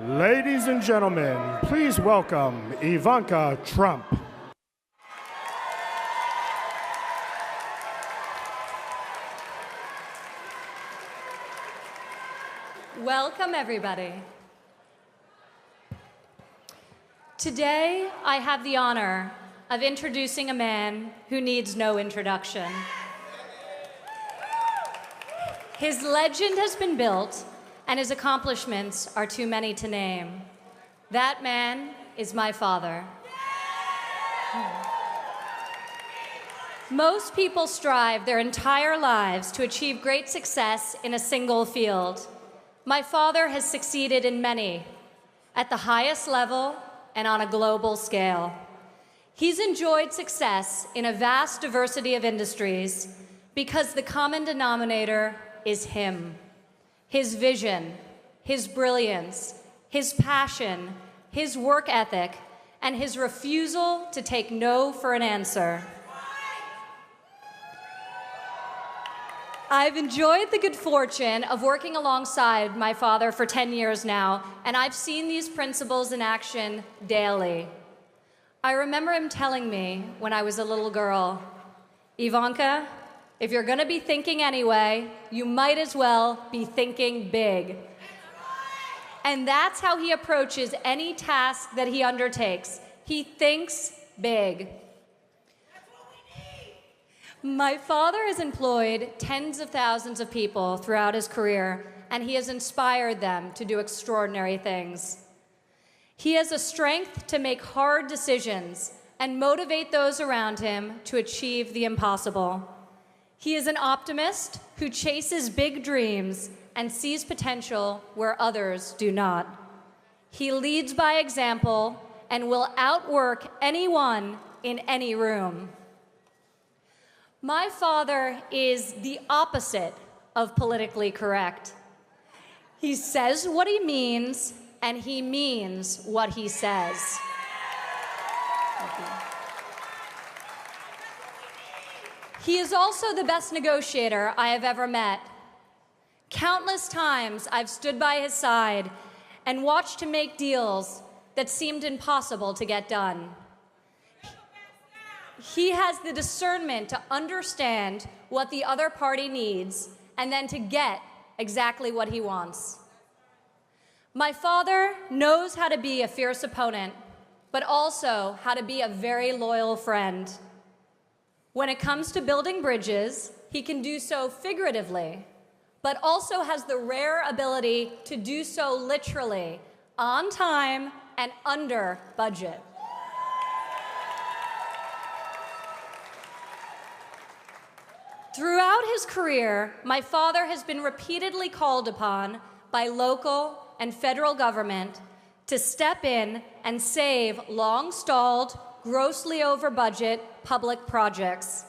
Ladies and gentlemen, please welcome Ivanka Trump. Welcome, everybody. Today, I have the honor of introducing a man who needs no introduction. His legend has been built, and his accomplishments are too many to name. That man is my father. Most people strive their entire lives to achieve great success in a single field. My father has succeeded in many, at the highest level and on a global scale. He's enjoyed success in a vast diversity of industries because the common denominator is him. His vision, his brilliance, his passion, his work ethic, and his refusal to take no for an answer. I've enjoyed the good fortune of working alongside my father for 10 years now, and I've seen these principles in action daily. I remember him telling me when I was a little girl, Ivanka, if you're gonna be thinking anyway, you might as well be thinking big. And that's how he approaches any task that he undertakes. He thinks big. My father has employed tens of thousands of people throughout his career, and he has inspired them to do extraordinary things. He has the strength to make hard decisions and motivate those around him to achieve the impossible. He is an optimist who chases big dreams and sees potential where others do not. He leads by example and will outwork anyone in any room. My father is the opposite of politically correct. He says what he means, and he means what he says. He is also the best negotiator I have ever met. Countless times I've stood by his side and watched him make deals that seemed impossible to get done. He has the discernment to understand what the other party needs and then to get exactly what he wants. My father knows how to be a fierce opponent, but also how to be a very loyal friend. When it comes to building bridges, he can do so figuratively, but also has the rare ability to do so literally, on time and under budget. Throughout his career, my father has been repeatedly called upon by local and federal government to step in and save long-stalled, grossly over-budget public projects.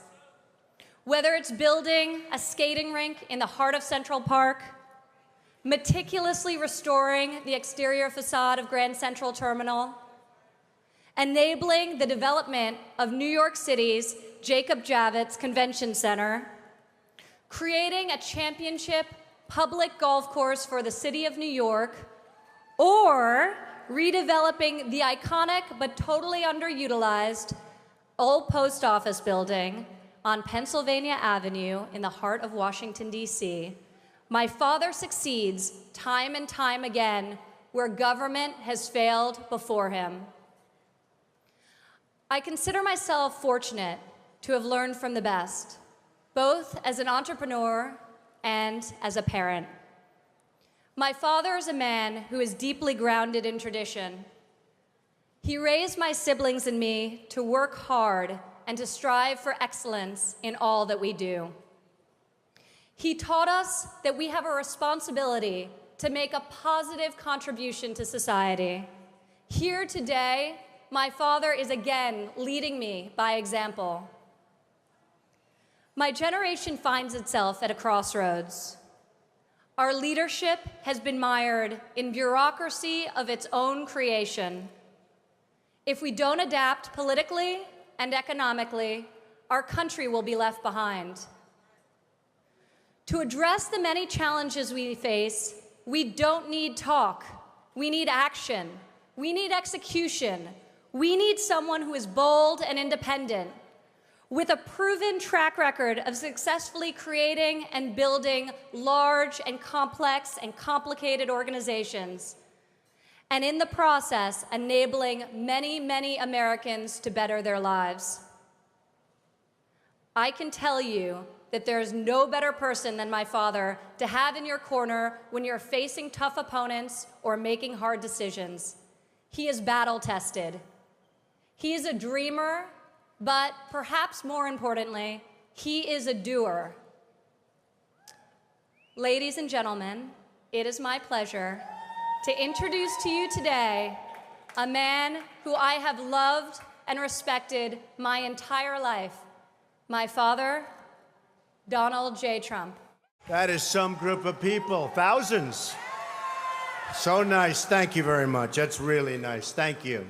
Whether it's building a skating rink in the heart of Central Park, meticulously restoring the exterior facade of Grand Central Terminal, enabling the development of New York City's Jacob Javits Convention Center, creating a championship public golf course for the city of New York, or redeveloping the iconic but totally underutilized old post office building on Pennsylvania Avenue in the heart of Washington, D.C. My father succeeds time and time again where government has failed before him. I consider myself fortunate to have learned from the best, both as an entrepreneur and as a parent. My father is a man who is deeply grounded in tradition. He raised my siblings and me to work hard and to strive for excellence in all that we do. He taught us that we have a responsibility to make a positive contribution to society. Here today, my father is again leading me by example. My generation finds itself at a crossroads. Our leadership has been mired in bureaucracy of its own creation. If we don't adapt politically and economically, our country will be left behind. To address the many challenges we face, we don't need talk. We need action. We need execution. We need someone who is bold and independent, with a proven track record of successfully creating and building large and complex and complicated organizations, and in the process, enabling many, many Americans to better their lives. I can tell you that there is no better person than my father to have in your corner when you're facing tough opponents or making hard decisions. He is battle-tested. He is a dreamer, but perhaps more importantly, he is a doer. Ladies and gentlemen, it is my pleasure to introduce to you today a man who I have loved and respected my entire life, my father, Donald J. Trump. That is some group of people, thousands. So nice. Thank you very much. That's really nice. Thank you.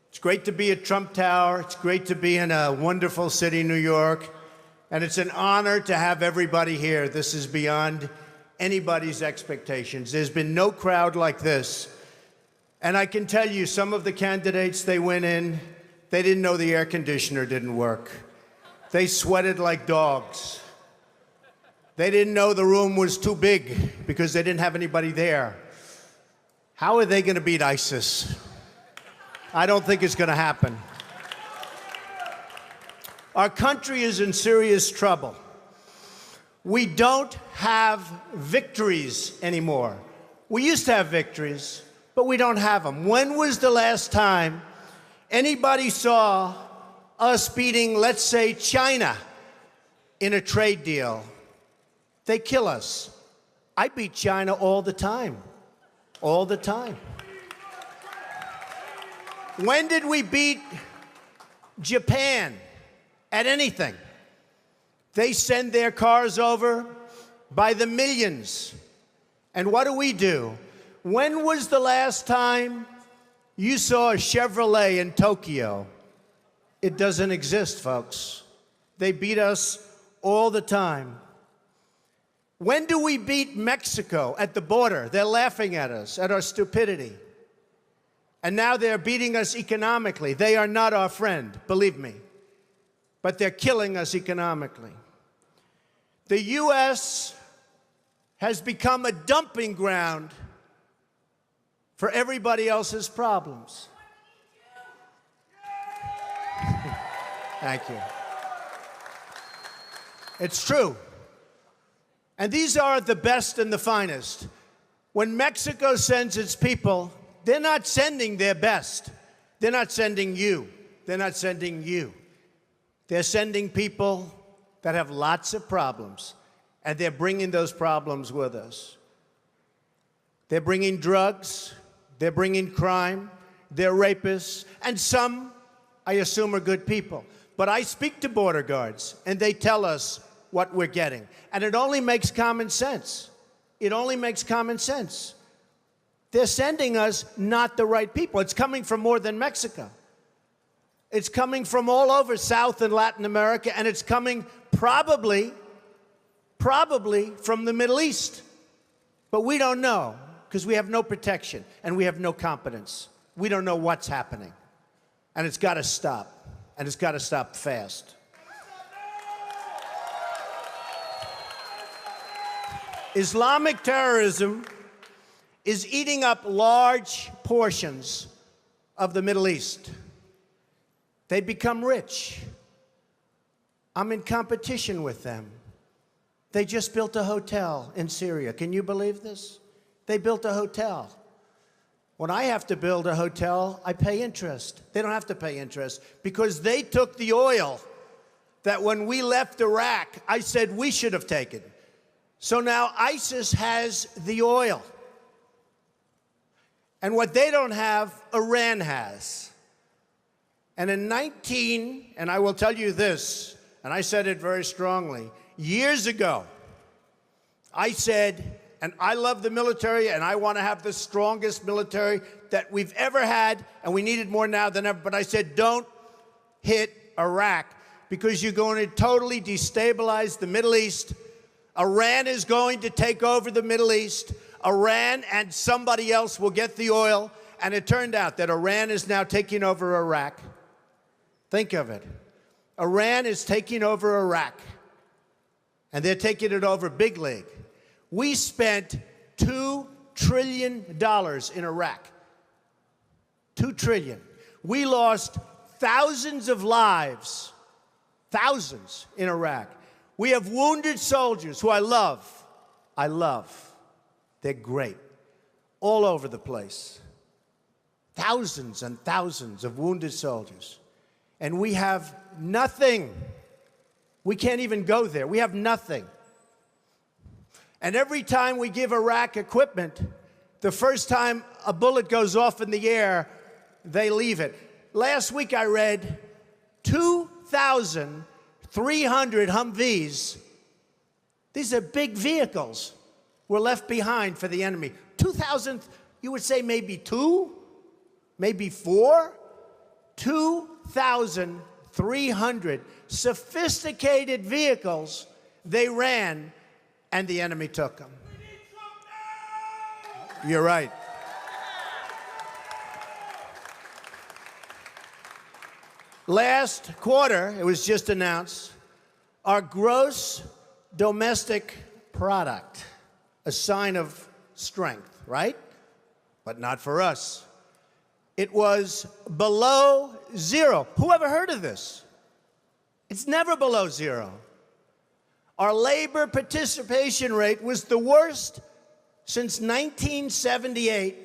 It's great to be at Trump Tower. It's great to be in a wonderful city, New York. And it's an honor to have everybody here. This is beyond anybody's expectations. There's been no crowd like this. And I can tell you, some of the candidates, they went in, they didn't know the air conditioner didn't work. They sweated like dogs. They didn't know the room was too big because they didn't have anybody there. How are they going to beat ISIS? I don't think it's going to happen. Our country is in serious trouble. We don't have victories anymore. We used to have victories, but we don't have them. When was the last time anybody saw us beating, let's say, China in a trade deal? They kill us. I beat China all the time. All the time. When did we beat Japan at anything? They send their cars over by the millions. And what do? When was the last time you saw a Chevrolet in Tokyo? It doesn't exist, folks. They beat us all the time. When do we beat Mexico at the border? They're laughing at us, at our stupidity. And now they're beating us economically. They are not our friend, believe me. But they're killing us economically. The U.S. has become a dumping ground for everybody else's problems. Thank you. It's true. And these are the best and the finest. When Mexico sends its people, they're not sending their best. They're not sending you. They're not sending you. They're sending people that have lots of problems, and they're bringing those problems with us. They're bringing drugs, they're bringing crime, they're rapists, and some, I assume, are good people. But I speak to border guards, and they tell us what we're getting. And it only makes common sense. It only makes common sense. They're sending us not the right people. It's coming from more than Mexico. It's coming from all over South and Latin America, and it's coming probably from the Middle East. But we don't know, because we have no protection, and we have no competence. We don't know what's happening. And it's got to stop, and it's got to stop fast. Islamic terrorism is eating up large portions of the Middle East. They become rich. I'm in competition with them. They just built a hotel in Syria. Can you believe this? They built a hotel. When I have to build a hotel, I pay interest. They don't have to pay interest because they took the oil that when we left Iraq, I said we should have taken. So now ISIS has the oil. And what they don't have, Iran has. And in and I will tell you this, and I said it very strongly, years ago, I said, and I love the military, and I want to have the strongest military that we've ever had, and we need it more now than ever, but I said, don't hit Iraq, because you're going to totally destabilize the Middle East. Iran is going to take over the Middle East. Iran and somebody else will get the oil. And it turned out that Iran is now taking over Iraq. Think of it. Iran is taking over Iraq. And they're taking it over big league. We spent $2 trillion in Iraq. $2 trillion. We lost thousands of lives, thousands in Iraq. We have wounded soldiers who I love. I love. They're great. All over the place. Thousands and thousands of wounded soldiers. And we have nothing. We can't even go there. We have nothing. And every time we give Iraq equipment, the first time a bullet goes off in the air, they leave it. Last week I read 2,300 Humvees. These are big vehicles were left behind for the enemy. 2,000, you would say maybe two, maybe four? 2,300 sophisticated vehicles they ran, and the enemy took them. You're right. Last quarter, it was just announced, our gross domestic product, a sign of strength, right? But not for us. It was below zero. Who ever heard of this? It's never below zero. Our labor participation rate was the worst since 1978.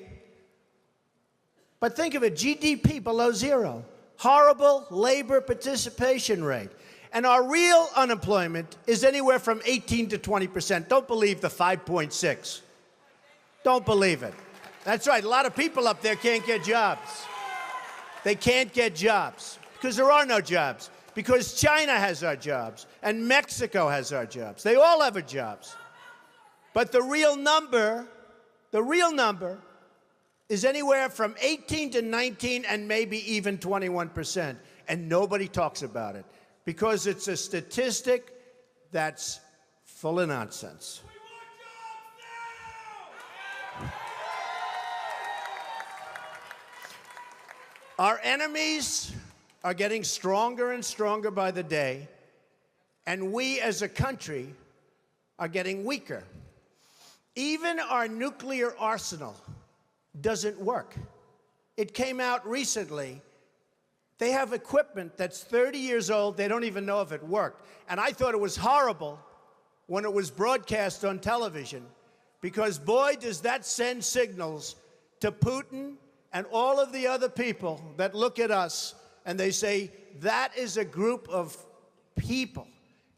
But think of it, GDP below zero. Horrible labor participation rate. And our real unemployment is anywhere from 18 to 20%. Don't believe the 5.6. Don't believe it. That's right, a lot of people up there can't get jobs. They can't get jobs because there are no jobs. Because China has our jobs, and Mexico has our jobs. They all have our jobs. But the real number is anywhere from 18 to 19 and maybe even 21%. And nobody talks about it because it's a statistic that's full of nonsense. Our enemies are getting stronger and stronger by the day, and we as a country are getting weaker. Even our nuclear arsenal doesn't work. It came out recently. They have equipment that's 30 years old. They don't even know if it worked. And I thought it was horrible when it was broadcast on television because, boy, does that send signals to Putin and all of the other people that look at us and they say, that is a group of people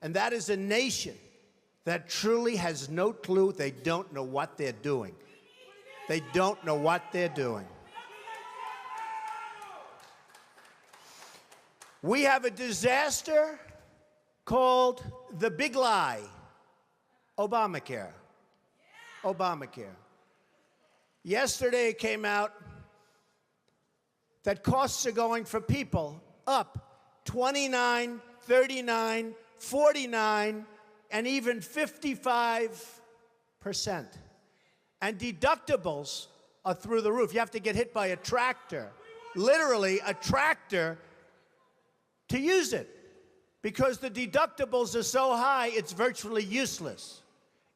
and that is a nation that truly has no clue. They don't know what they're doing. They don't know what they're doing. We have a disaster called the big lie, Obamacare. Obamacare. Yesterday it came out that costs are going for people up 29, 39, 49, and even 55%. And deductibles are through the roof. You have to get hit by a tractor, literally a tractor, to use it. Because the deductibles are so high, it's virtually useless.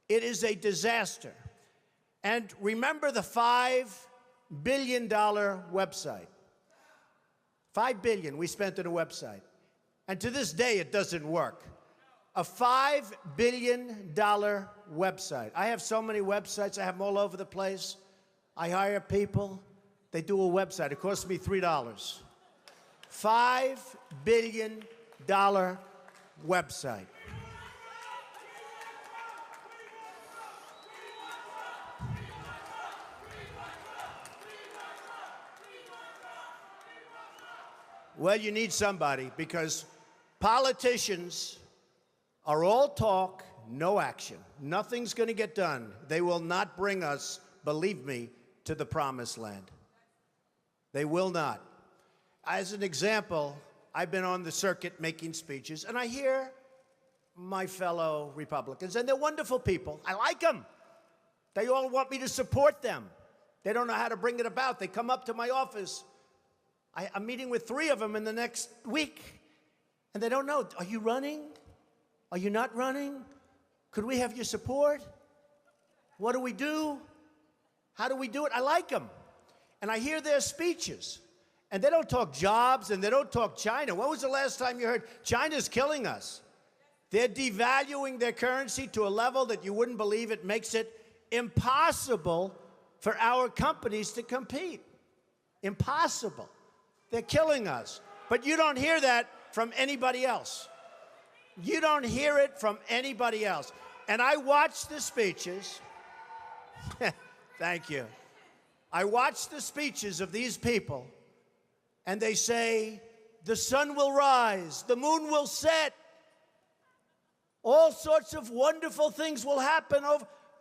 It is a disaster. And remember the $5 billion website. $5 billion we spent on a website. And to this day, it doesn't work. A $5 billion website. I have so many websites. I have them all over the place. I hire people. They do a website. It costs me $3. $5 billion website. Well, you need somebody because politicians are all talk, no action. Nothing's going to get done. They will not bring us, believe me, to the promised land. They will not. As an example, I've been on the circuit making speeches, and I hear my fellow Republicans, and they're wonderful people. I like them. They all want me to support them. They don't know how to bring it about. They come up to my office. I'm meeting with 3 of them in the next week, and they don't know. Are you running? Are you not running? Could we have your support? What do we do? How do we do it? I like them. And I hear their speeches. And they don't talk jobs, and they don't talk China. When was the last time you heard China's killing us? They're devaluing their currency to a level that you wouldn't believe. It makes it impossible for our companies to compete. Impossible. They're killing us. But you don't hear that from anybody else. You don't hear it from anybody else. And I watch the speeches. Thank you. I watch the speeches of these people, and they say, the sun will rise, the moon will set, all sorts of wonderful things will happen.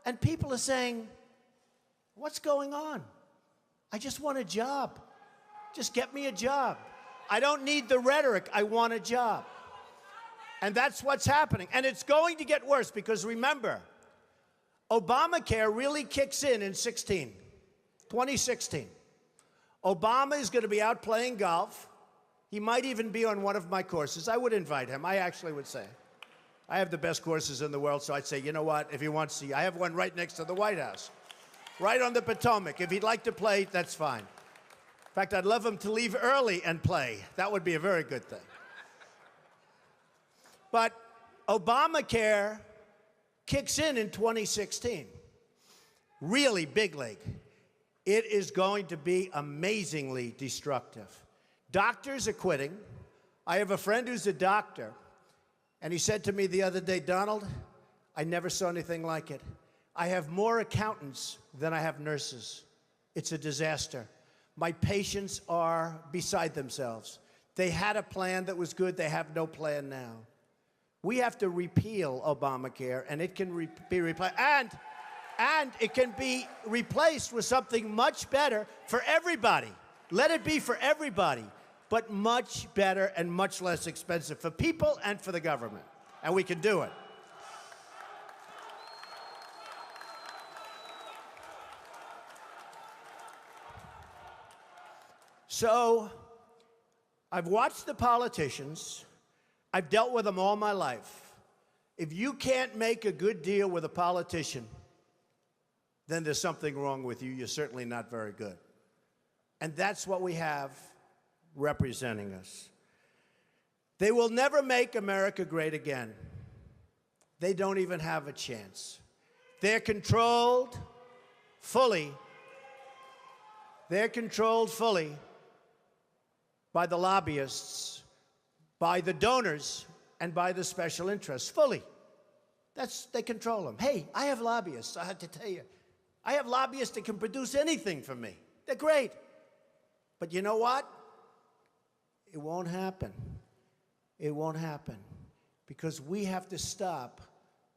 And people are saying, what's going on? I just want a job. Just get me a job. I don't need the rhetoric. I want a job. And that's what's happening. And it's going to get worse because remember, Obamacare really kicks in 2016. Obama is going to be out playing golf. He might even be on one of my courses. I would invite him. I actually would say. I have the best courses in the world, so I'd say, you know what, if he wants to, I have one right next to the White House, right on the Potomac. If he'd like to play, that's fine. In fact, I'd love him to leave early and play. That would be a very good thing. But Obamacare kicks in 2016. Really big league. It is going to be amazingly destructive. Doctors are quitting. I have a friend who's a doctor, and he said to me the other day, Donald, I never saw anything like it. I have more accountants than I have nurses. It's a disaster. My patients are beside themselves. They had a plan that was good. They have no plan now. We have to repeal Obamacare, and it can be replaced. And it can be replaced with something much better for everybody. Let it be for everybody, but much better and much less expensive for people and for the government. And we can do it. So, I've watched the politicians. I've dealt with them all my life. If you can't make a good deal with a politician, then there's something wrong with you. You're certainly not very good. And that's what we have representing us. They will never make America great again. They don't even have a chance. They're controlled fully. They're controlled fully by the lobbyists, by the donors, and by the special interests, fully. They control them. Hey, I have lobbyists, I have to tell you. I have lobbyists that can produce anything for me. They're great. But you know what? It won't happen. It won't happen. Because we have to stop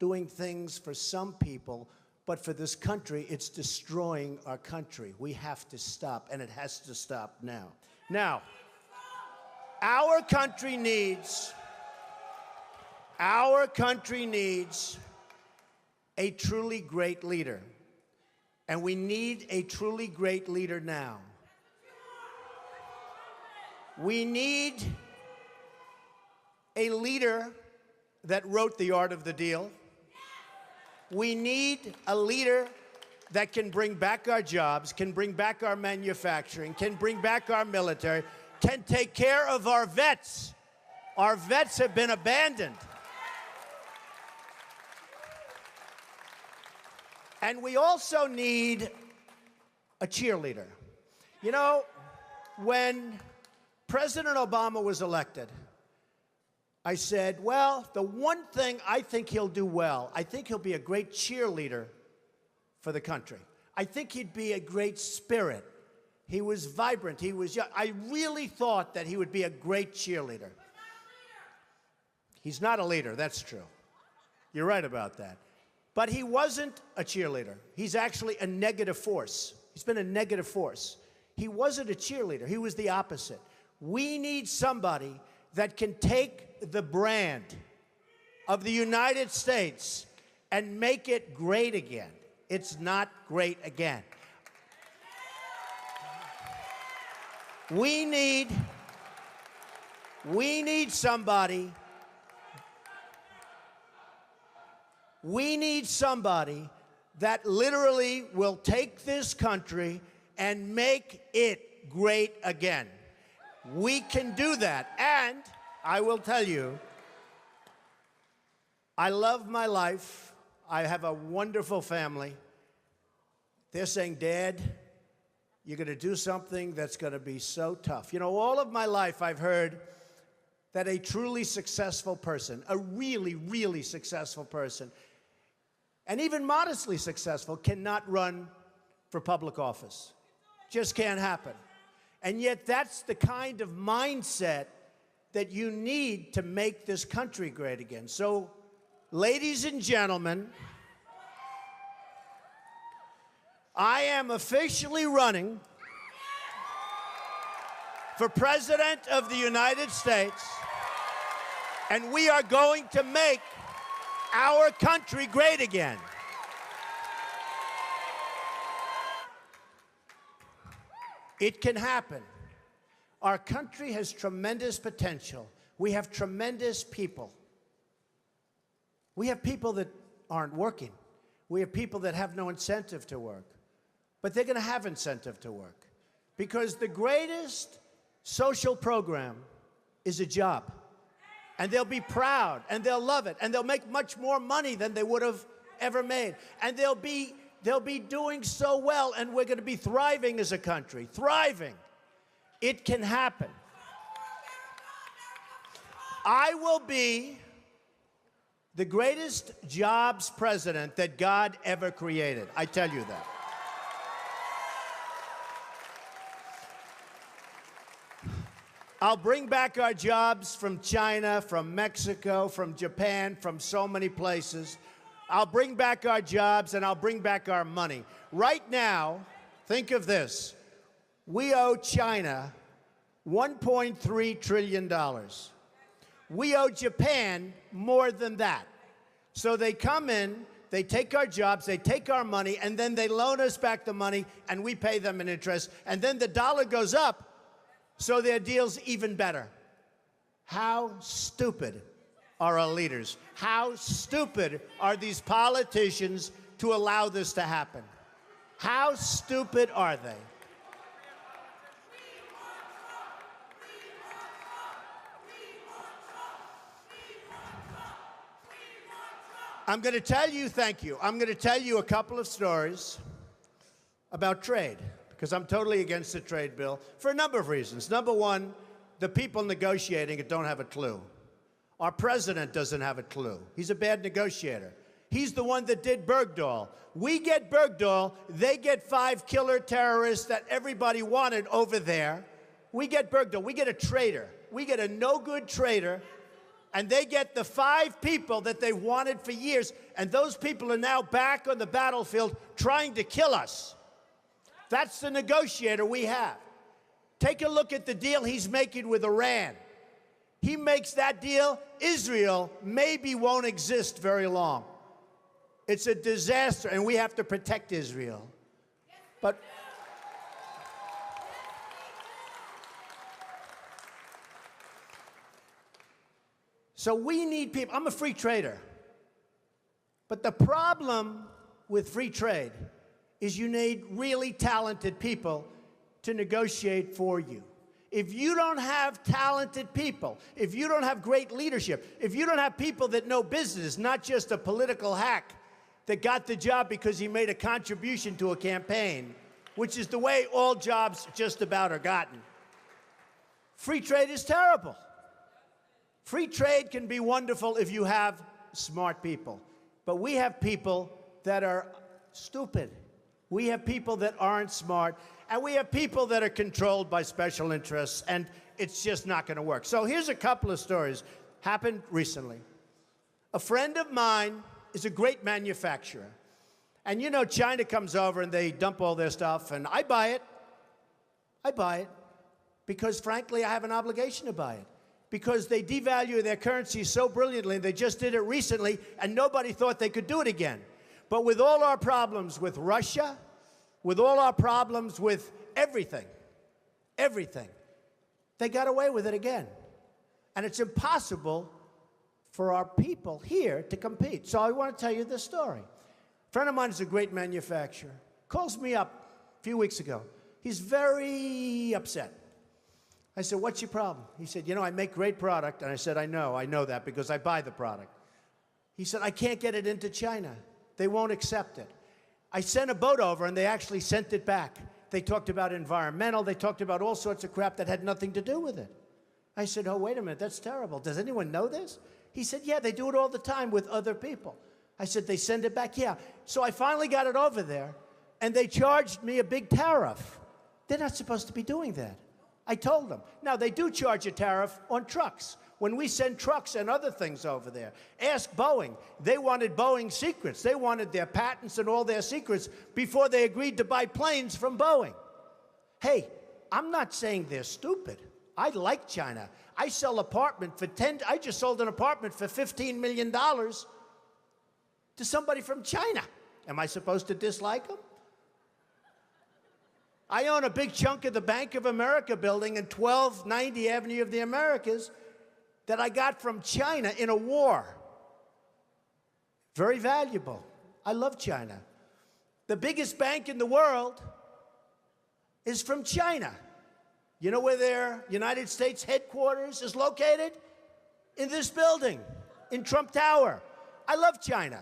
doing things for some people, but for this country, it's destroying our country. We have to stop, and it has to stop now. Now, our country needs a truly great leader. And we need a truly great leader now. We need a leader that wrote The Art of the Deal. We need a leader that can bring back our jobs, can bring back our manufacturing, can bring back our military, can take care of our vets. Our vets have been abandoned. And we also need a cheerleader. You know, when President Obama was elected, I said, well, the one thing I think he'll do well, I think he'll be a great cheerleader for the country. I think he'd be a great spirit. He was vibrant. He was young. I really thought that he would be a great cheerleader. He's not a leader, that's true. You're right about that. But he wasn't a cheerleader. He's actually a negative force. He's been a negative force. He wasn't a cheerleader. He was the opposite. We need somebody that can take the brand of the United States and make it great again. It's not great again. We need somebody. We need somebody that literally will take this country and make it great again. We can do that. And I will tell you, I love my life. I have a wonderful family. They're saying, Dad, you're going to do something that's going to be so tough. You know, all of my life I've heard that a truly successful person, a really, really successful person, and even modestly successful, cannot run for public office. Just can't happen. And yet that's the kind of mindset that you need to make this country great again. So, ladies and gentlemen, I am officially running for President of the United States, and we are going to make our country great again. It can happen. Our country has tremendous potential. We have tremendous people. We have people that aren't working. We have people that have no incentive to work. But they're going to have incentive to work. Because the greatest social program is a job. And they'll be proud, and they'll love it, and they'll make much more money than they would have ever made. And they'll be doing so well, and we're going to be thriving as a country. Thriving. It can happen. I will be the greatest jobs president that God ever created. I tell you that. I'll bring back our jobs from China, from Mexico, from Japan, from so many places. I'll bring back our jobs, and I'll bring back our money. Right now, think of this. We owe China $1.3 trillion. We owe Japan more than that. So they come in, they take our jobs, they take our money, and then they loan us back the money, and we pay them in interest. And then the dollar goes up, so their deal's even better. How stupid are our leaders? How stupid are these politicians to allow this to happen? How stupid are they? I'm going to tell you, thank you. I'm going to tell you a couple of stories about trade, because I'm totally against the trade bill for a number of reasons. Number one, the people negotiating it don't have a clue. Our president doesn't have a clue. He's a bad negotiator. He's the one that did Bergdahl. We get Bergdahl, they get 5 killer terrorists that everybody wanted over there. We get Bergdahl, we get a traitor. We get a no-good traitor, and they get the 5 people that they wanted for years, and those people are now back on the battlefield trying to kill us. That's the negotiator we have. Take a look at the deal he's making with Iran. He makes that deal, Israel maybe won't exist very long. It's a disaster, and we have to protect Israel. But so we need people. I'm a free trader. But the problem with free trade is you need really talented people to negotiate for you. If you don't have talented people, if you don't have great leadership, if you don't have people that know business, not just a political hack that got the job because he made a contribution to a campaign, which is the way all jobs just about are gotten, free trade is terrible. Free trade can be wonderful if you have smart people. But we have people that are stupid. We have people that aren't smart. And we have people that are controlled by special interests. And it's just not going to work. So here's a couple of stories. Happened recently. A friend of mine is a great manufacturer. And you know, China comes over and they dump all their stuff. And I buy it. I buy it. Because, frankly, I have an obligation to buy it. Because they devalue their currency so brilliantly. They just did it recently, and nobody thought they could do it again. But with all our problems with Russia, with all our problems with everything, they got away with it again. And it's impossible for our people here to compete. So I want to tell you this story. A friend of mine is a great manufacturer. Calls me up a few weeks ago. He's very upset. I said, what's your problem? He said, you know, I make great product. And I said, I know that because I buy the product. He said, I can't get it into China. They won't accept it. I sent a boat over and they actually sent it back. They talked about environmental. They talked about all sorts of crap that had nothing to do with it. I said, oh, wait a minute, that's terrible. Does anyone know this? He said, yeah, they do it all the time with other people. I said, they send it back? Yeah. So I finally got it over there, and they charged me a big tariff. They're not supposed to be doing that. I told them. Now, they do charge a tariff on trucks. When we send trucks and other things over there, ask Boeing. They wanted Boeing's secrets. They wanted their patents and all their secrets before they agreed to buy planes from Boeing. Hey, I'm not saying they're stupid. I like China. I sell apartment for I just sold an apartment for $15 million to somebody from China. Am I supposed to dislike them? I own a big chunk of the Bank of America building in 1290 Avenue of the Americas that I got from China in a war. Very valuable. I love China. The biggest bank in the world is from China. You know where their United States headquarters is located? In this building, in Trump Tower. I love China.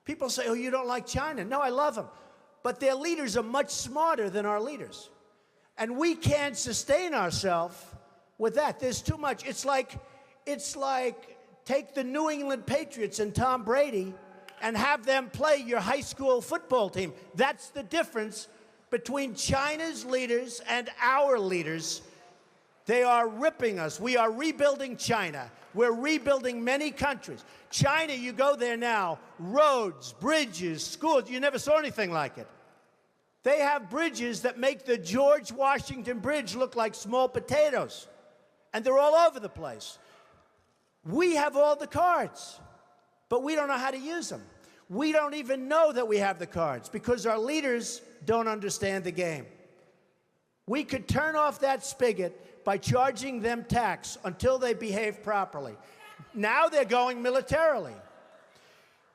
People say, oh, you don't like China. No, I love them. But their leaders are much smarter than our leaders. And we can't sustain ourselves with that. There's too much. It's like take the New England Patriots and Tom Brady and have them play your high school football team. That's the difference between China's leaders and our leaders. They are ripping us. We are rebuilding China. We're rebuilding many countries. China, you go there now, roads, bridges, schools, you never saw anything like it. They have bridges that make the George Washington Bridge look like small potatoes. And they're all over the place. We have all the cards, but we don't know how to use them. We don't even know that we have the cards because our leaders don't understand the game. We could turn off that spigot by charging them tax until they behave properly. Now they're going militarily.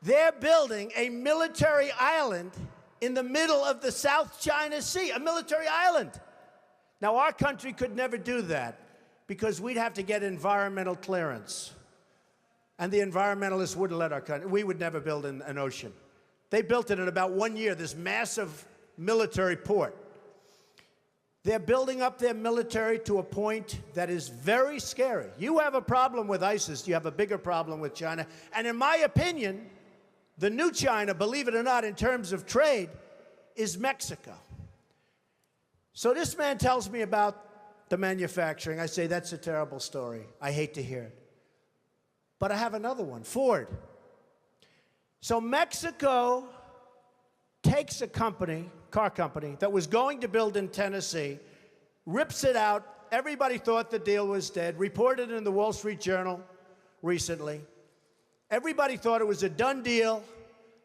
They're building a military island in the middle of the South China Sea, a military island. Now, our country could never do that because we'd have to get environmental clearance. And the environmentalists wouldn't let our country. We would never build an ocean. They built it in about 1 year, this massive military port. They're building up their military to a point that is very scary. You have a problem with ISIS, you have a bigger problem with China. And in my opinion, the new China, believe it or not, in terms of trade, is Mexico. So this man tells me about the manufacturing. I say, that's a terrible story. I hate to hear it. But I have another one, Ford. So Mexico takes a company, car company, that was going to build in Tennessee, rips it out. Everybody thought the deal was dead. Reported in the Wall Street Journal recently. Everybody thought it was a done deal.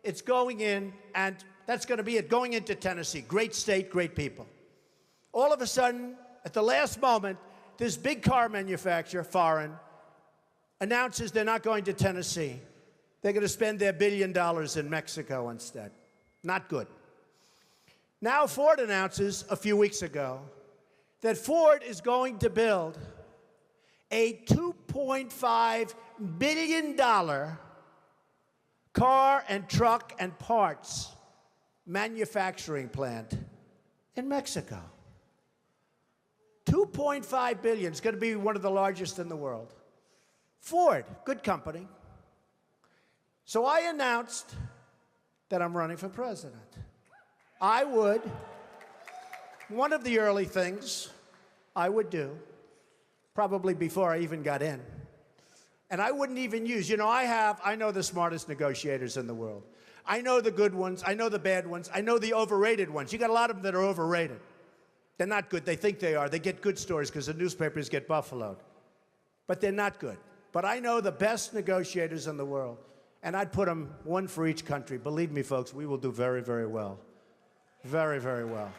It's going in, and that's going to be it, going into Tennessee. Great state, great people. All of a sudden, at the last moment, this big car manufacturer, foreign, announces they're not going to Tennessee. They're going to spend their $1 billion in Mexico instead. Not good. Now Ford announces a few weeks ago that Ford is going to build a $2.5 billion car and truck and parts manufacturing plant in Mexico. $2.5 billion. It's going to be one of the largest in the world. Ford, good company. So I announced that I'm running for president. I would, one of the early things I would do, probably before I even got in, and I wouldn't even use, you know, I know the smartest negotiators in the world. I know the good ones, I know the bad ones, I know the overrated ones. You got a lot of them that are overrated. They're not good, they think they are. They get good stories because the newspapers get buffaloed. But they're not good. But I know the best negotiators in the world. and I'd put them one for each country. Believe me, folks, we will do very, very well. Very, very well.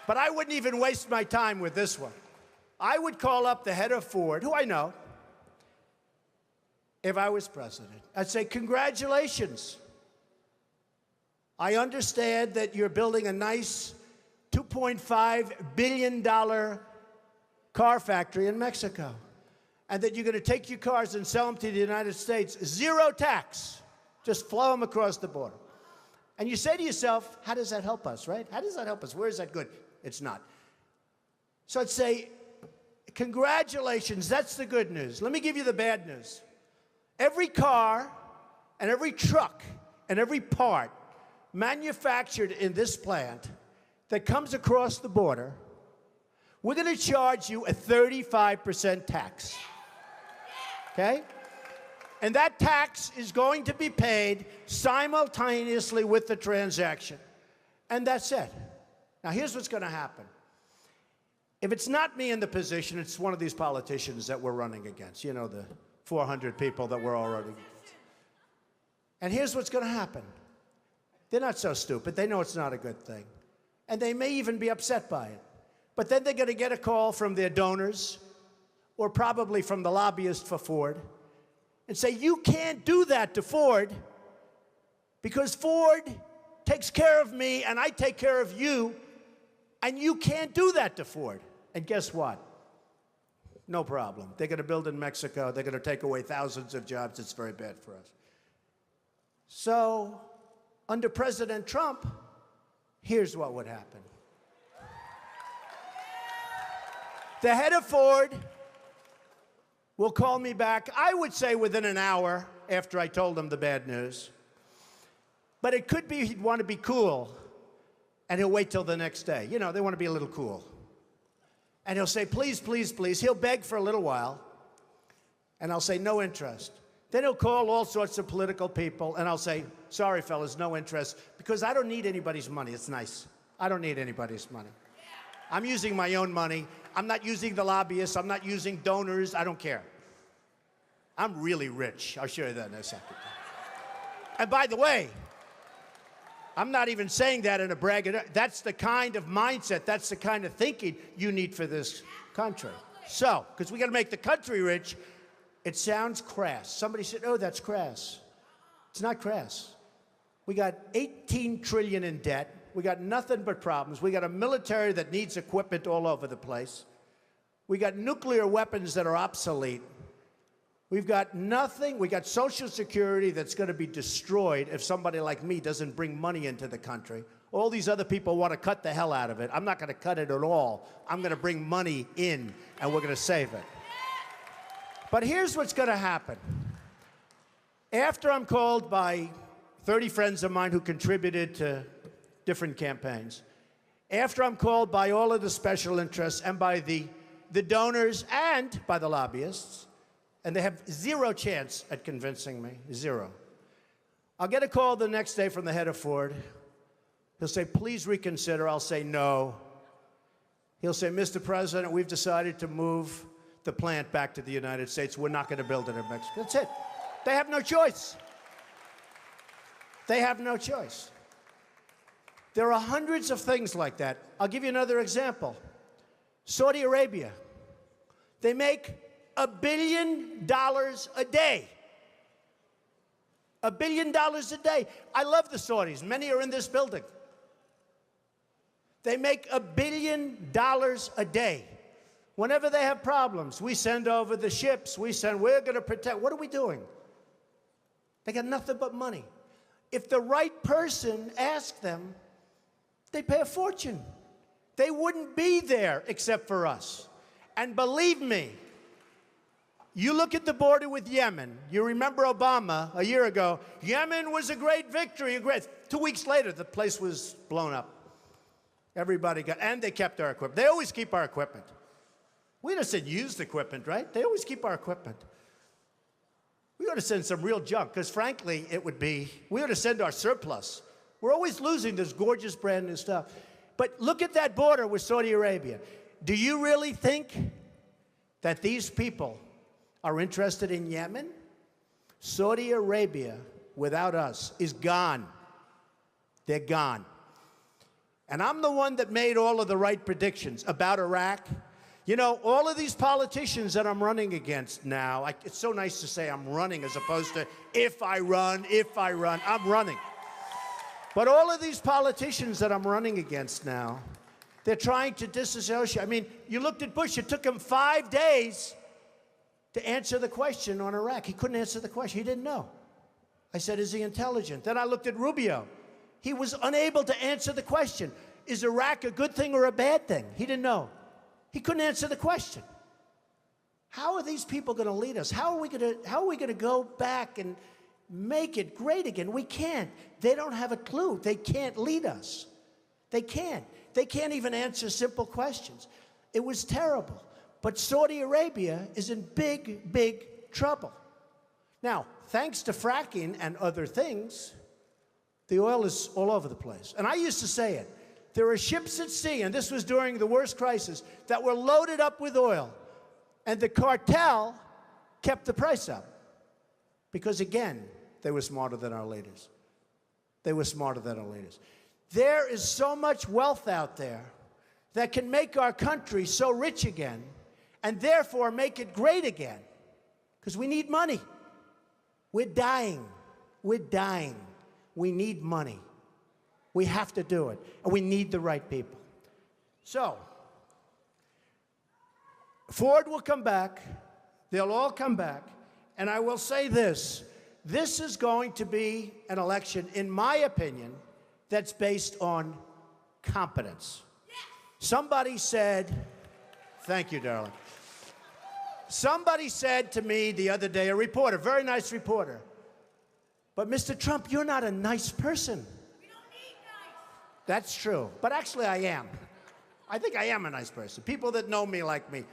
But I wouldn't even waste my time with this one. I would call up the head of Ford, who I know, if I was president. I'd say, congratulations. I understand that you're building a nice $2.5 billion car factory in Mexico, and that you're going to take your cars and sell them to the United States, zero tax. Just flow them across the border. And you say to yourself, how does that help us, right? How does that help us? Where is that good? It's not. So I'd say, congratulations, that's the good news. Let me give you the bad news. Every car and every truck and every part manufactured in this plant that comes across the border, we're going to charge you a 35% tax. Okay? And that tax is going to be paid simultaneously with the transaction. And that's it. Now, here's what's going to happen. If it's not me in the position, it's one of these politicians that we're running against. You know, the 400 people that we're all running against. And here's what's going to happen. They're not so stupid. They know it's not a good thing. And they may even be upset by it. But then they're going to get a call from their donors, or probably from the lobbyist for Ford, and say, you can't do that to Ford because Ford takes care of me and I take care of you, and you can't do that to Ford. And guess what? No problem. They're going to build in Mexico. They're going to take away thousands of jobs. It's very bad for us. So, under President Trump, here's what would happen. The head of Ford will call me back, I would say within an hour after I told him the bad news. But it could be he'd want to be cool, and he'll wait till the next day. You know, they want to be a little cool. And he'll say, please, please, please. He'll beg for a little while, and I'll say, no interest. Then he'll call all sorts of political people, and I'll say, sorry, fellas, no interest, because I don't need anybody's money. It's nice. I don't need anybody's money. I'm using my own money. I'm not using the lobbyists. I'm not using donors. I don't care. I'm really rich. I'll show you that in a second. And by the way, I'm not even saying that in a braggadocio. That's the kind of mindset, that's the kind of thinking you need for this country. So, because we got to make the country rich, it sounds crass. Somebody said, oh, that's crass. It's not crass. We got 18 trillion in debt. We got nothing but problems. We got a military that needs equipment all over the place. We got nuclear weapons that are obsolete. We've got nothing. We got Social Security that's going to be destroyed if somebody like me doesn't bring money into the country. All these other people want to cut the hell out of it. I'm not going to cut it at all. I'm going to bring money in, and we're going to save it. But here's what's going to happen. After I'm called by 30 friends of mine who contributed to different campaigns, after I'm called by all of the special interests and by the donors and by the lobbyists, and they have zero chance at convincing me, zero. I'll get a call the next day from the head of Ford. He'll say, please reconsider. I'll say no. He'll say, Mr. President, we've decided to move the plant back to the United States. We're not going to build it in Mexico. That's it. They have no choice. They have no choice. There are hundreds of things like that. I'll give you another example. Saudi Arabia. They make $1 billion a day. $1 billion a day. I love the Saudis. Many are in this building. They make $1 billion a day. Whenever they have problems, we send over the ships. We're going to protect. What are we doing? They got nothing but money. If the right person asked them, they pay a fortune. They wouldn't be there except for us. And believe me, you look at the border with Yemen. You remember Obama a year ago. Yemen was a great victory. 2 weeks later, the place was blown up. Everybody got, and they kept our equipment. They always keep our equipment. We just said used equipment, right? They always keep our equipment. We ought to send some real junk, because frankly, we ought to send our surplus. We're always losing this gorgeous brand new stuff. But look at that border with Saudi Arabia. Do you really think that these people are interested in Yemen? Saudi Arabia, without us, is gone. They're gone. And I'm the one that made all of the right predictions about Iraq. You know, all of these politicians that I'm running against now, it's so nice to say I'm running as opposed to if I run, I'm running. But all of these politicians that I'm running against now, they're trying to disassociate. I mean, you looked at Bush, it took him 5 days to answer the question on Iraq. He couldn't answer the question, he didn't know. I said, is he intelligent? Then I looked at Rubio. He was unable to answer the question. Is Iraq a good thing or a bad thing? He didn't know. He couldn't answer the question. How are these people going to lead us? How are we going to go back and make it great again? We can't. They don't have a clue. They can't lead us. They can't. They can't even answer simple questions. It was terrible. But Saudi Arabia is in big, big trouble. Now, thanks to fracking and other things, the oil is all over the place. And I used to say it. There are ships at sea, and this was during the worst crisis, that were loaded up with oil. And the cartel kept the price up. Because again, they were smarter than our leaders. They were smarter than our leaders. There is so much wealth out there that can make our country so rich again, and therefore make it great again. Because we need money. We're dying. We're dying. We need money. We have to do it. And we need the right people. So, Ford will come back. They'll all come back. And I will say this. This is going to be an election, in my opinion, that's based on competence. Somebody said, thank you, darling. Somebody said to me the other day, a reporter, very nice reporter, but Mr. Trump, you're not a nice person. We don't need nice. That's true. But actually, I am. I think I am a nice person. People that know me like me.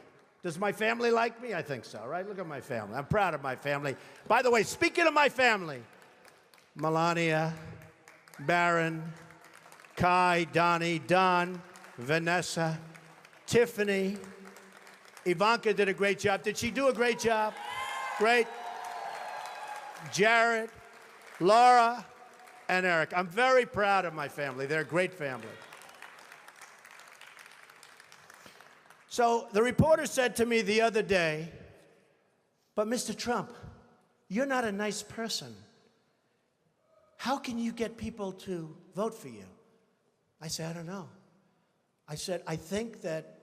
Does my family like me? I think so, right? Look at my family. I'm proud of my family. By the way, speaking of my family, Melania, Barron, Kai, Donnie, Don, Vanessa, Tiffany, Ivanka did a great job. Did she do a great job? Great. Jared, Laura, and Eric. I'm very proud of my family. They're a great family. So the reporter said to me the other day, but Mr. Trump, you're not a nice person. How can you get people to vote for you? I said, I don't know. I said, I think that,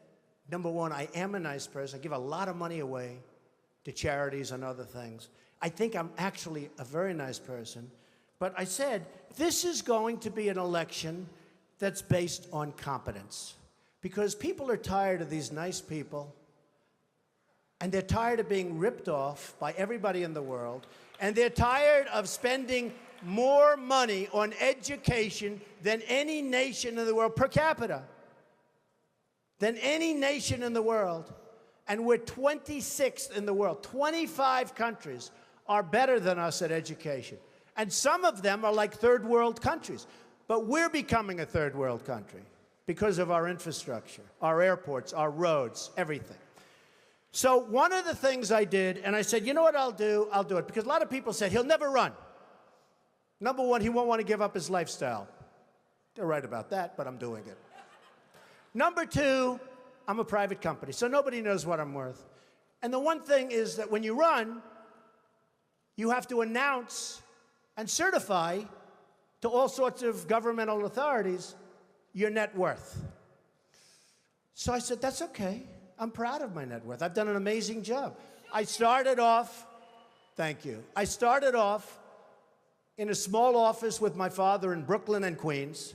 number one, I am a nice person. I give a lot of money away to charities and other things. I think I'm actually a very nice person. But I said, this is going to be an election that's based on competence. Because people are tired of these nice people, and they're tired of being ripped off by everybody in the world, and they're tired of spending more money on education than any nation in the world, per capita, than any nation in the world. And we're 26th in the world. 25 countries are better than us at education. And some of them are like third world countries. But we're becoming a third world country because of our infrastructure, our airports, our roads, everything. So one of the things I did, and I said, you know what I'll do? I'll do it. Because a lot of people said, he'll never run. Number one, he won't want to give up his lifestyle. They're right about that, but I'm doing it. Number two, I'm a private company, so nobody knows what I'm worth. And the one thing is that when you run, you have to announce and certify to all sorts of governmental authorities your net worth. So I said, that's okay. I'm proud of my net worth. I've done an amazing job. I started off, thank you. I started off in a small office with my father in Brooklyn and Queens.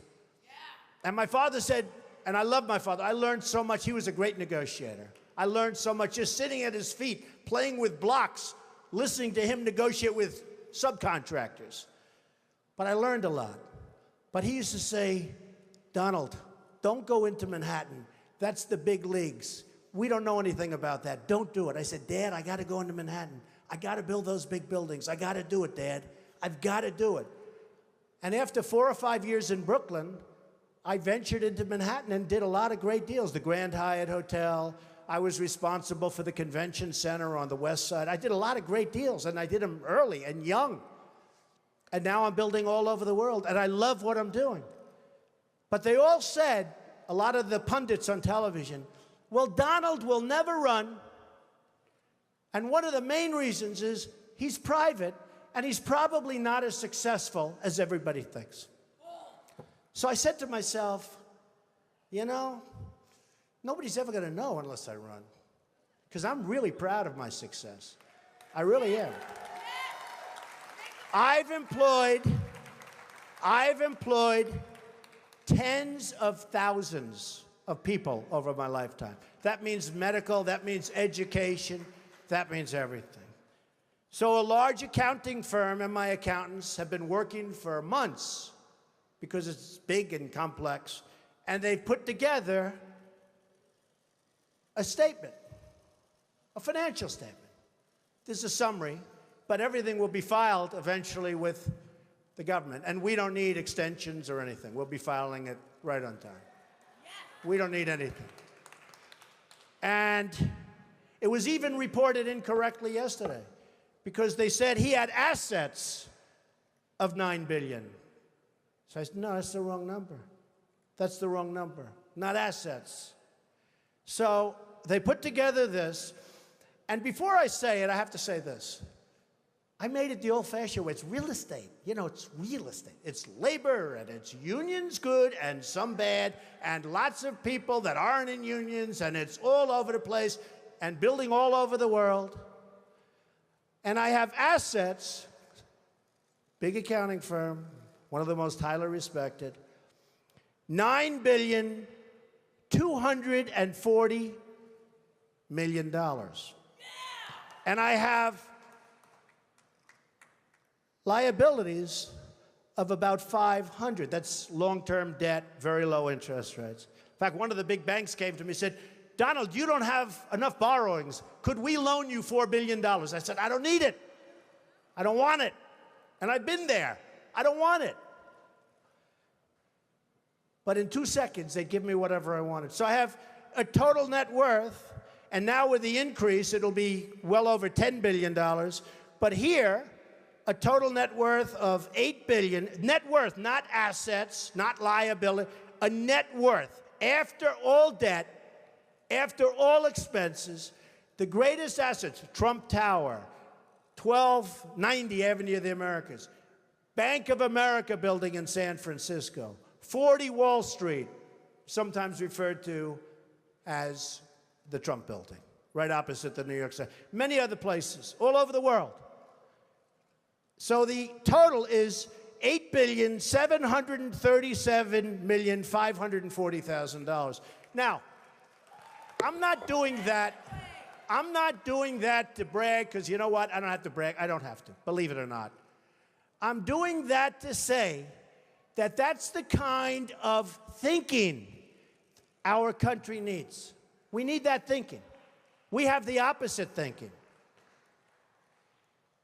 And my father said, and I love my father, I learned so much. He was a great negotiator. I learned so much just sitting at his feet, playing with blocks, listening to him negotiate with subcontractors. But I learned a lot. But he used to say, Donald, don't go into Manhattan. That's the big leagues. We don't know anything about that. Don't do it. I said, Dad, I got to go into Manhattan. I got to build those big buildings. I got to do it, Dad. I've got to do it. And after 4 or 5 years in Brooklyn, I ventured into Manhattan and did a lot of great deals. The Grand Hyatt Hotel, I was responsible for the convention center on the west side. I did a lot of great deals, and I did them early and young. And now I'm building all over the world, and I love what I'm doing. But they all said, a lot of the pundits on television, well, Donald will never run. And one of the main reasons is he's private, and he's probably not as successful as everybody thinks. So I said to myself, you know, nobody's ever going to know unless I run, because I'm really proud of my success. I really am. I've employed tens of thousands of people over my lifetime. That means medical, that means education, that means everything. So a large accounting firm and my accountants have been working for months because it's big and complex, and they've put together a statement, a financial statement. This is a summary, but everything will be filed eventually with the government, and we don't need extensions or anything. We'll be filing it right on time. We don't need anything. And it was even reported incorrectly yesterday because they said he had assets of $9 billion. So I said, no, that's the wrong number. That's the wrong number, not assets. So they put together this, and before I say it, I have to say this. I made it the old-fashioned way. It's real estate. You know, it's real estate. It's labor, and it's unions good and some bad, and lots of people that aren't in unions, and it's all over the place, and building all over the world. And I have assets, big accounting firm, one of the most highly respected, $9,240 million. And I have liabilities of about 500. That's long-term debt, very low interest rates. In fact, one of the big banks came to me and said, Donald, you don't have enough borrowings. Could we loan you $4 billion? I said, I don't need it. I don't want it. And I've been there. I don't want it. But in 2 seconds, they give me whatever I wanted. So I have a total net worth, and now with the increase, it'll be well over $10 billion. But here, a total net worth of $8 billion, net worth, not assets, not liability, a net worth. After all debt, after all expenses, the greatest assets, Trump Tower, 1290 Avenue of the Americas, Bank of America building in San Francisco, 40 Wall Street, sometimes referred to as the Trump building, right opposite the New York City, many other places, all over the world. So the total is $8,737,540,000. Now, I'm not doing that. I'm not doing that to brag, because you know what? I don't have to brag. I don't have to, believe it or not. I'm doing that to say that that's the kind of thinking our country needs. We need that thinking. We have the opposite thinking.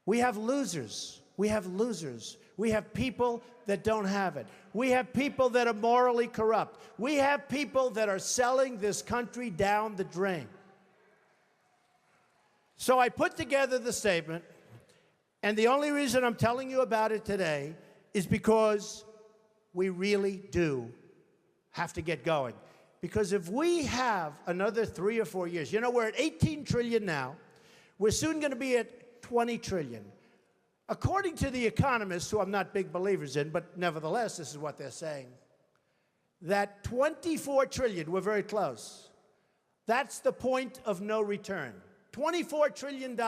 We have losers. We have losers. We have people that don't have it. We have people that are morally corrupt. We have people that are selling this country down the drain. So I put together the statement, and the only reason I'm telling you about it today is because we really do have to get going. Because if we have another 3 or 4 years, you know, we're at 18 trillion now. We're soon going to be at 20 trillion. According to the economists, who I'm not big believers in, but nevertheless, this is what they're saying, that 24 trillion, we're very close. That's the point of no return. $24 trillion.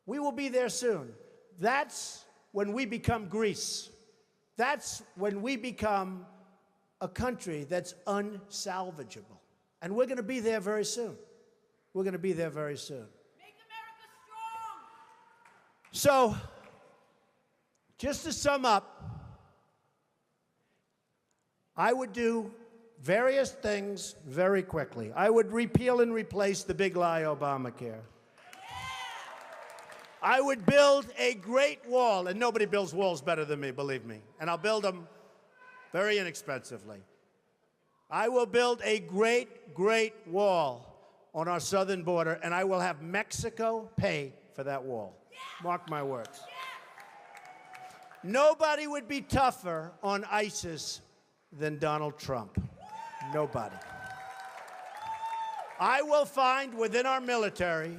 We will be there soon. That's when we become Greece. That's when we become a country that's unsalvageable. And we're going to be there very soon. We're going to be there very soon. Make America strong! So, just to sum up, I would do various things very quickly. I would repeal and replace the big lie Obamacare. I would build a great wall, and nobody builds walls better than me, believe me. And I'll build them very inexpensively. I will build a great, great wall on our southern border, and I will have Mexico pay for that wall. Mark my words. Nobody would be tougher on ISIS than Donald Trump. Nobody. I will find within our military,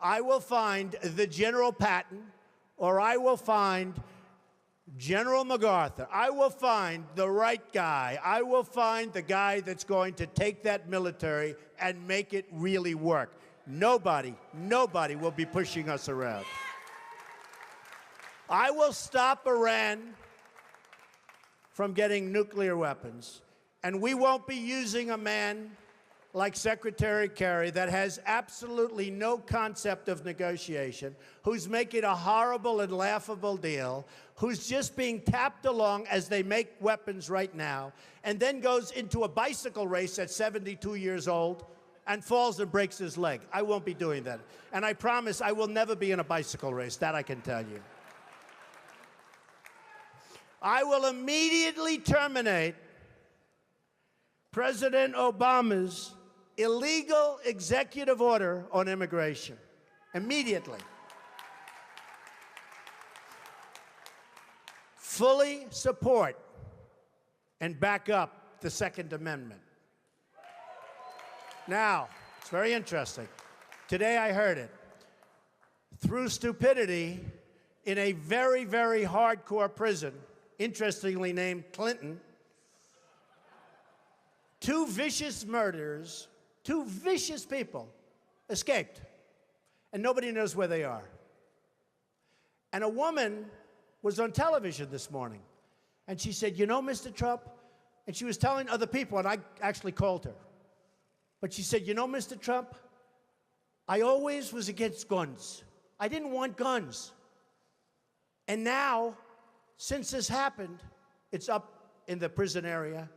I will find the General Patton, or I will find General MacArthur. I will find the right guy. I will find the guy that's going to take that military and make it really work. Nobody will be pushing us around. I will stop Iran from getting nuclear weapons, and we won't be using a man like Secretary Kerry that has absolutely no concept of negotiation, who's making a horrible and laughable deal, who's just being tapped along as they make weapons right now, and then goes into a bicycle race at 72 years old and falls and breaks his leg. I won't be doing that. And I promise I will never be in a bicycle race, that I can tell you. I will immediately terminate President Obama's illegal executive order on immigration. Immediately. Fully support and back up the Second Amendment. Now, it's very interesting. Today I heard it. Through stupidity, in a very, very hardcore prison, interestingly named Clinton, two vicious murderers, two vicious people escaped, and nobody knows where they are. And a woman was on television this morning, and she said, "You know, Mr. Trump," and she was telling other people, and I actually called her, but she said, "You know, Mr. Trump, I always was against guns. I didn't want guns. And now, since this happened, it's up in the prison area,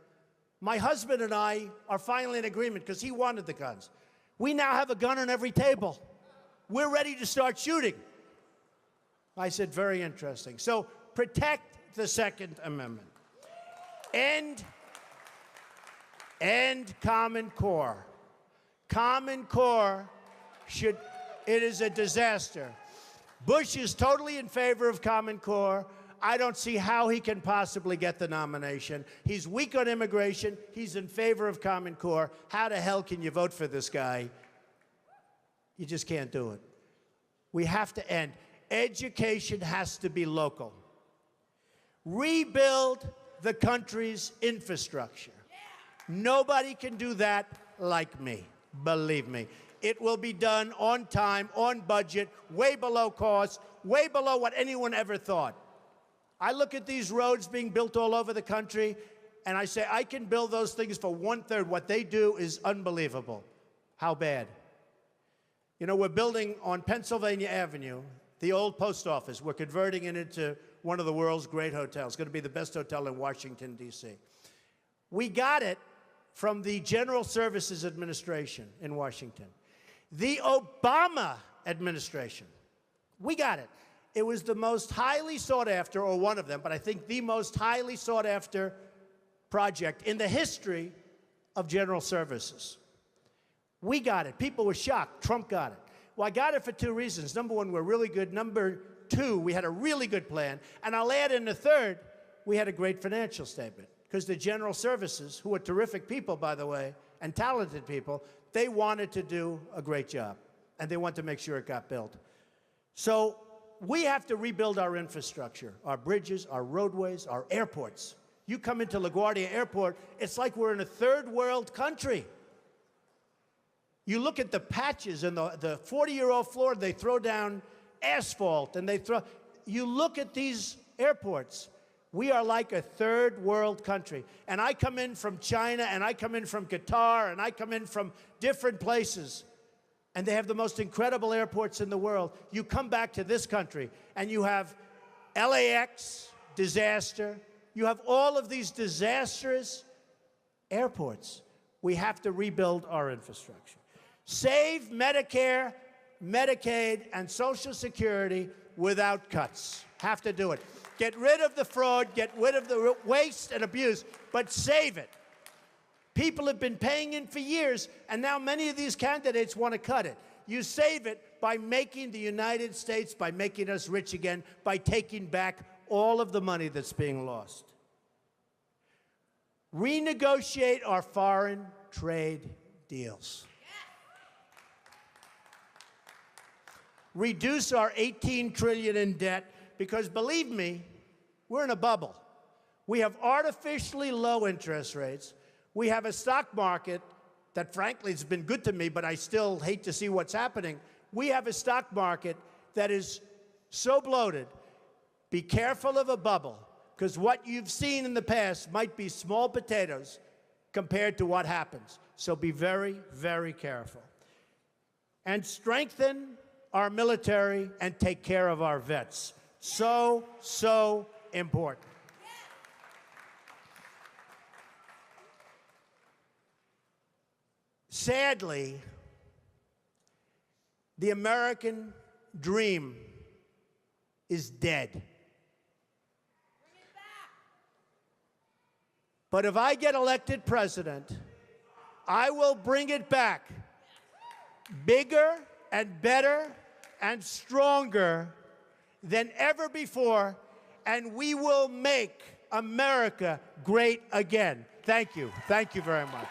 my husband and I are finally in agreement because he wanted the guns. We now have a gun on every table. We're ready to start shooting." I said, very interesting. So protect the Second Amendment. End Common Core. Common Core it is a disaster. Bush is totally in favor of Common Core. I don't see how he can possibly get the nomination. He's weak on immigration. He's in favor of Common Core. How the hell can you vote for this guy? You just can't do it. We have to end. Education has to be local. Rebuild the country's infrastructure. Nobody can do that like me, believe me. It will be done on time, on budget, way below cost, way below what anyone ever thought. I look at these roads being built all over the country, and I say, I can build those things for 1/3. What they do is unbelievable. How bad? You know, we're building on Pennsylvania Avenue, the old post office. We're converting it into one of the world's great hotels. It's going to be the best hotel in Washington, D.C. We got it from the General Services Administration in Washington. The Obama administration, we got it. It was the most highly sought after, or one of them, but I think the most highly sought after project in the history of General Services. We got it. People were shocked. Trump got it. Well, I got it for two reasons. Number one, we're really good. Number two, we had a really good plan. And I'll add in the third, we had a great financial statement. Because the General Services, who are terrific people, by the way, and talented people, they wanted to do a great job. And they want to make sure it got built. So we have to rebuild our infrastructure, our bridges, our roadways, our airports. You come into LaGuardia Airport, it's like we're in a third world country. You look at the patches and the 40-year-old floor, they throw down asphalt, and you look at these airports, we are like a third world country. And I come in from China, and I come in from Qatar, and I come in from different places, and they have the most incredible airports in the world. You come back to this country, and you have LAX, disaster. You have all of these disastrous airports. We have to rebuild our infrastructure. Save Medicare, Medicaid, and Social Security without cuts. Have to do it. Get rid of the fraud, get rid of the waste and abuse, but save it. People have been paying in for years, and now many of these candidates want to cut it. You save it by making the United States, by making us rich again, by taking back all of the money that's being lost. Renegotiate our foreign trade deals. Reduce our $18 trillion in debt, because believe me, we're in a bubble. We have artificially low interest rates. We have a stock market that frankly has been good to me, but I still hate to see what's happening. We have a stock market that is so bloated. Be careful of a bubble, because what you've seen in the past might be small potatoes compared to what happens. So be very, very careful. And strengthen our military and take care of our vets. So, so important. Sadly, the American dream is dead. But if I get elected president, I will bring it back bigger and better and stronger than ever before, and we will make America great again. Thank you. Thank you very much.